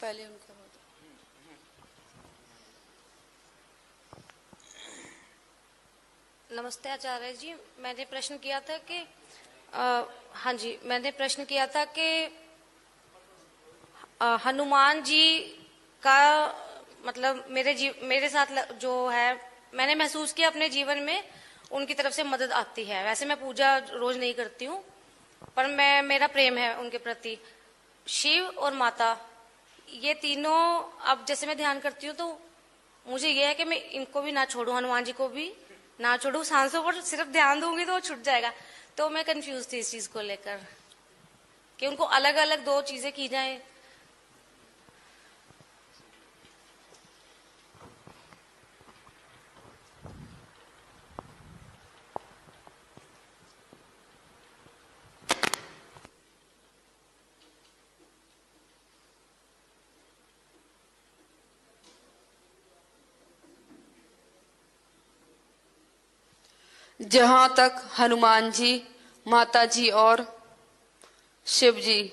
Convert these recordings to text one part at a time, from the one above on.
पहले उनका होता। नमस्ते आचार्य जी, मैंने प्रश्न किया था कि हाँ जी, मैंने प्रश्न किया था कि हनुमान जी का मतलब मेरे साथ जो है, मैंने महसूस किया अपने जीवन में उनकी तरफ से मदद आती है। वैसे मैं पूजा रोज नहीं करती हूँ, पर मेरा प्रेम है उनके प्रति। शिव और माता, ये तीनों, अब जैसे मैं ध्यान करती हूँ तो मुझे ये है कि मैं इनको भी ना छोड़ूं, हनुमान जी को भी ना छोड़ूं। सांसों पर सिर्फ ध्यान दूंगी तो वो छूट जाएगा। तो मैं कंफ्यूज थी इस चीज को लेकर कि उनको अलग अलग दो चीजें की जाएं। जहां तक हनुमान जी, माता जी और शिव जी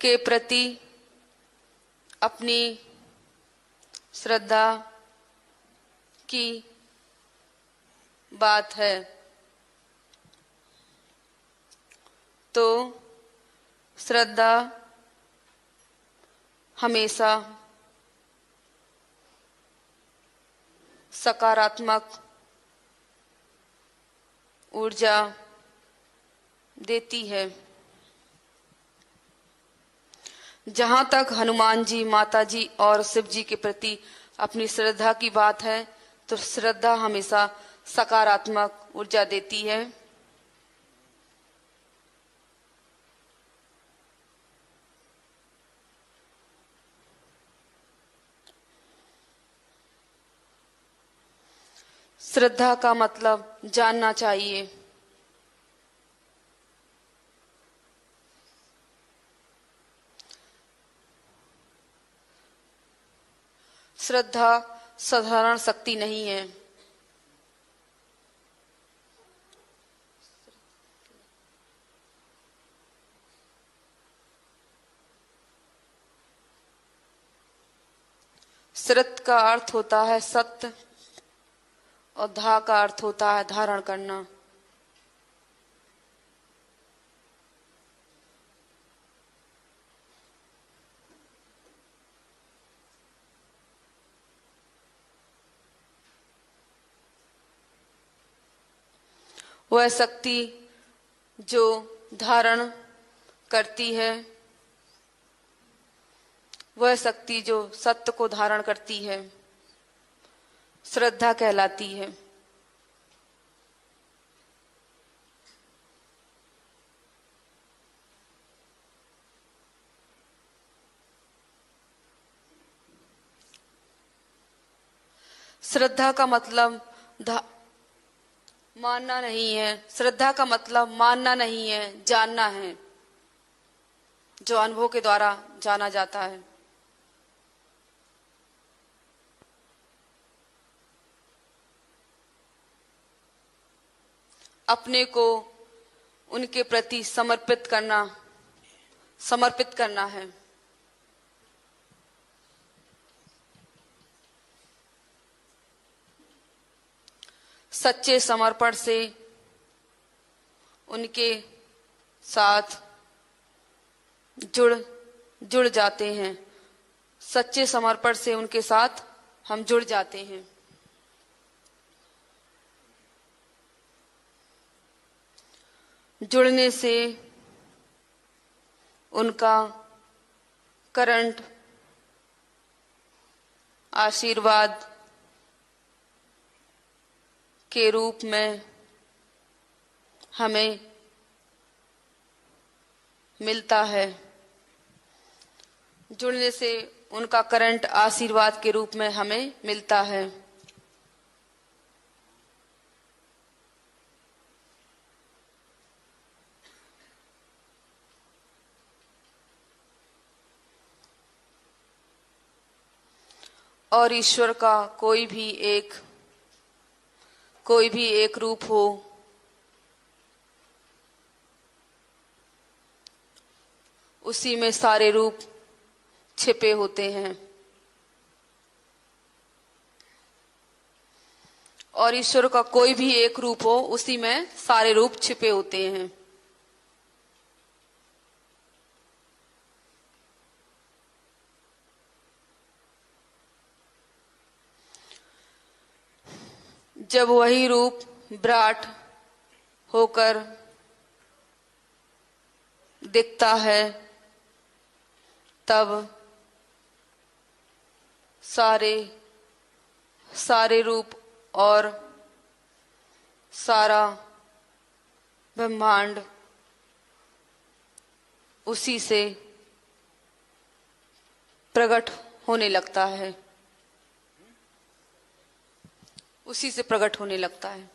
के प्रति अपनी श्रद्धा की बात है, तो श्रद्धा हमेशा सकारात्मक ऊर्जा देती है। जहां तक हनुमान जी, माता जी और शिव जी के प्रति अपनी श्रद्धा की बात है, तो श्रद्धा हमेशा सकारात्मक ऊर्जा देती है। श्रद्धा का मतलब जानना चाहिए। श्रद्धा साधारण शक्ति नहीं है। श्रद्धा का अर्थ होता है सत्य और धा का अर्थ होता है धारण करना। वह शक्ति जो धारण करती है, वह शक्ति जो सत्य को धारण करती है, श्रद्धा कहलाती है। श्रद्धा का मतलब मानना नहीं है। श्रद्धा का मतलब मानना नहीं है, जानना है, जो अनुभव के द्वारा जाना जाता है। अपने को उनके प्रति समर्पित करना है। सच्चे समर्पण से उनके साथ जुड़ जाते हैं। सच्चे समर्पण से उनके साथ हम जुड़ जाते हैं। जुड़ने से उनका करंट आशीर्वाद के रूप में हमें मिलता है। जुड़ने से उनका करंट आशीर्वाद के रूप में हमें मिलता है। और ईश्वर का कोई भी एक रूप हो, उसी में सारे रूप छिपे होते हैं। और ईश्वर का कोई भी एक रूप हो, उसी में सारे रूप छिपे होते हैं। जब वही रूप विराट होकर दिखता है, तब सारे रूप और सारा ब्रह्मांड उसी से प्रकट होने लगता है, उसी से प्रकट होने लगता है।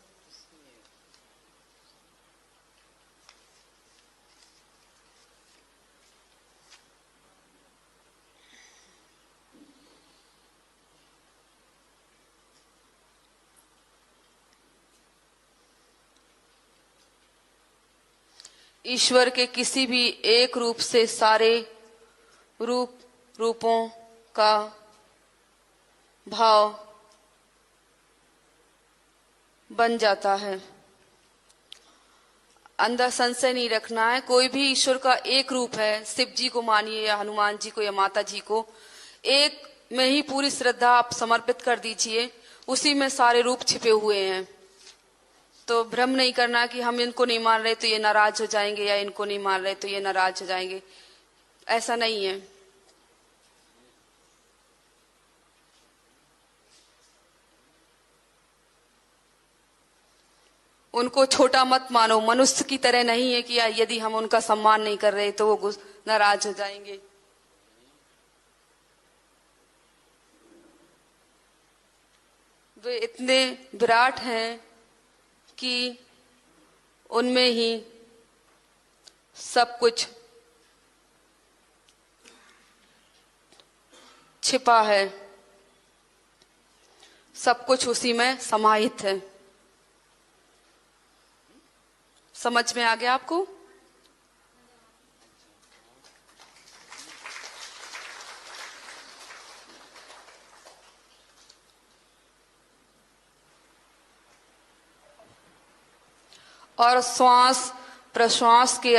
ईश्वर के किसी भी एक रूप से सारे रूपों का भाव बन जाता है। अंदर संशय नहीं रखना है। कोई भी ईश्वर का एक रूप है, शिव जी को मानिए या हनुमान जी को या माता जी को, एक में ही पूरी श्रद्धा आप समर्पित कर दीजिए, उसी में सारे रूप छिपे हुए हैं। तो भ्रम नहीं करना कि हम इनको नहीं मान रहे तो ये नाराज हो जाएंगे, या इनको नहीं मान रहे तो ये नाराज हो जाएंगे। ऐसा नहीं है। उनको छोटा मत मानो, मनुष्य की तरह नहीं है कि यदि हम उनका सम्मान नहीं कर रहे तो वो नाराज हो जाएंगे। वे इतने विराट हैं कि उनमें ही सब कुछ छिपा है, सब कुछ उसी में समाहित है। समझ में आ गया आपको? और श्वास प्रश्वास के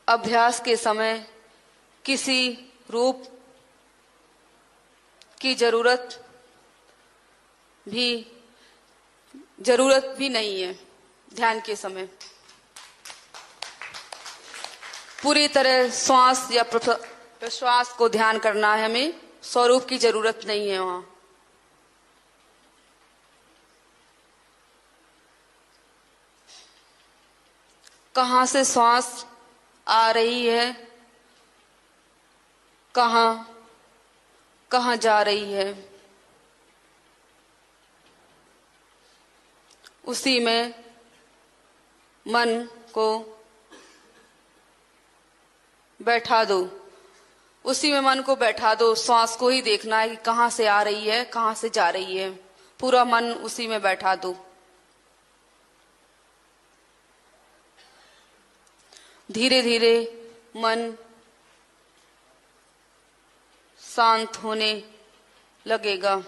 अभ्यास के समय किसी रूप की जरूरत भी नहीं है। ध्यान के समय पूरी तरह श्वास या प्रश्वास को ध्यान करना है हमें। स्वरूप की जरूरत नहीं है वहां। कहां से श्वास आ रही है, कहां जा रही है, उसी में मन को बैठा दो। उसी में मन को बैठा दो। श्वास को ही देखना है कि कहां से आ रही है, कहां से जा रही है। पूरा मन उसी में बैठा दो। धीरे धीरे मन शांत होने लगेगा।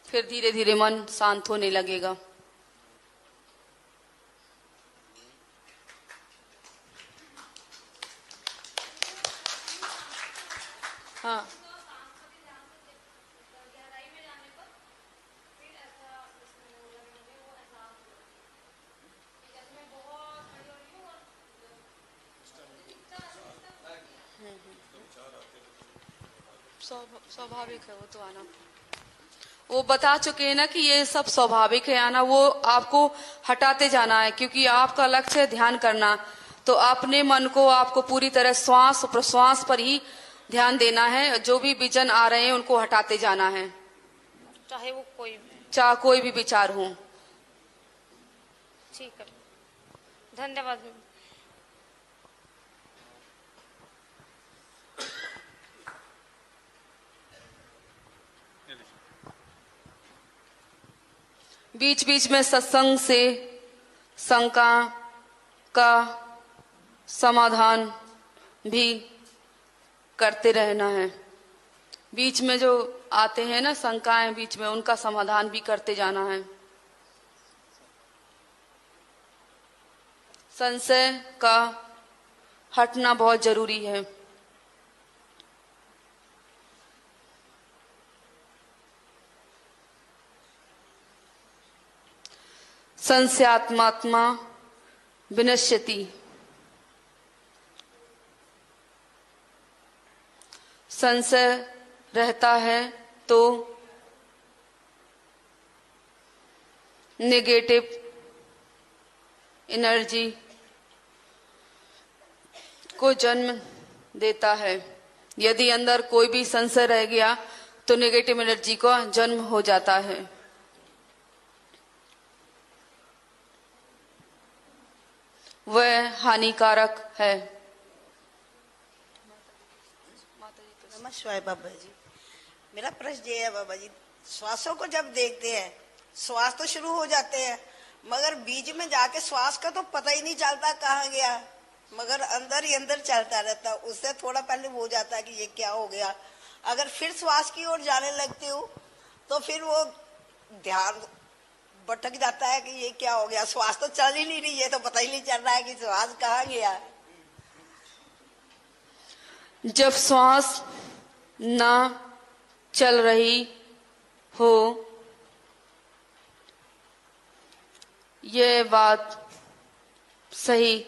फिर धीरे धीरे मन शांत होने लगेगा। हाँ, स्वाभाविक है वो तो आना। वो बता चुके हैं ना कि ये सब स्वाभाविक है आना। वो आपको हटाते जाना है, क्योंकि आपका लक्ष्य है ध्यान करना। तो अपने मन को आपको पूरी तरह श्वास प्रश्वास पर ही ध्यान देना है। जो भी विजन आ रहे हैं उनको हटाते जाना है, चाहे कोई भी विचार हो। ठीक है, धन्यवाद। बीच बीच में सत्संग से शंका का समाधान भी करते रहना है। बीच में जो आते हैं ना शंकाएं, बीच में उनका समाधान भी करते जाना है। संशय का हटना बहुत जरूरी है। संशयात्मात्मा विनश्यति। संशय रहता है तो नेगेटिव एनर्जी को जन्म देता है। यदि अंदर कोई भी संशय रह गया तो नेगेटिव एनर्जी का जन्म हो जाता है। वह हानिकारक है। नमस्कार बाबा जी। मेरा प्रश्न ये है बाबा जी, श्वासों को जब देखते हैं, श्वास तो शुरू हो जाते हैं मगर बीच में जाके श्वास का तो पता ही नहीं चलता कहाँ गया, मगर अंदर ही अंदर चलता रहता। उससे थोड़ा पहले हो जाता है कि ये क्या हो गया। अगर फिर श्वास की ओर जाने लगती हूँ तो फिर वो ध्यान भटक जाता है कि ये क्या हो गया, श्वास तो चल ही नहीं रही है, तो पता ही नहीं चल रहा है कि श्वास कहाँ गया। जब श्वास ना चल रही हो, ये बात सही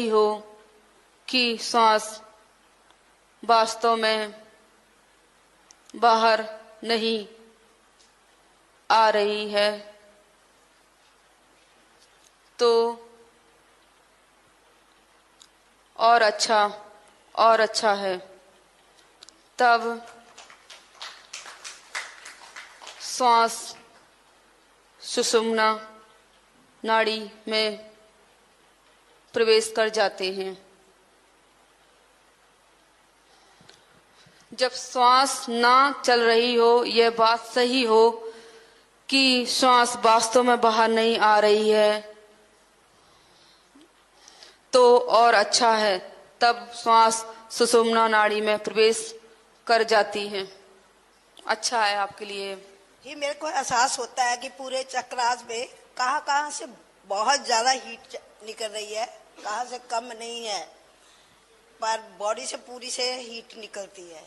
हो कि श्वास वास्तव में बाहर नहीं आ रही है, तो और अच्छा है। तब श्वास सुषुम्ना नाड़ी में प्रवेश कर जाते हैं। जब श्वास ना चल रही हो, यह बात सही हो कि श्वास वास्तव में बाहर नहीं आ रही है, तो और अच्छा है। तब श्वास सुषुम्ना नाड़ी में प्रवेश कर जाती है। अच्छा है आपके लिए। ये मेरे को एहसास होता है कि पूरे चक्रास में कहाँ से बहुत ज्यादा हीट निकल रही है, कहाँ से कम नहीं है, पर बॉडी से पूरी से हीट निकलती है।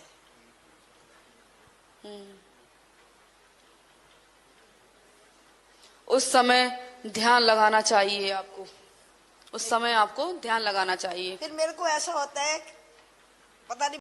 उस समय ध्यान लगाना चाहिए आपको। उस समय आपको ध्यान लगाना चाहिए। फिर मेरे को ऐसा होता है, पता नहीं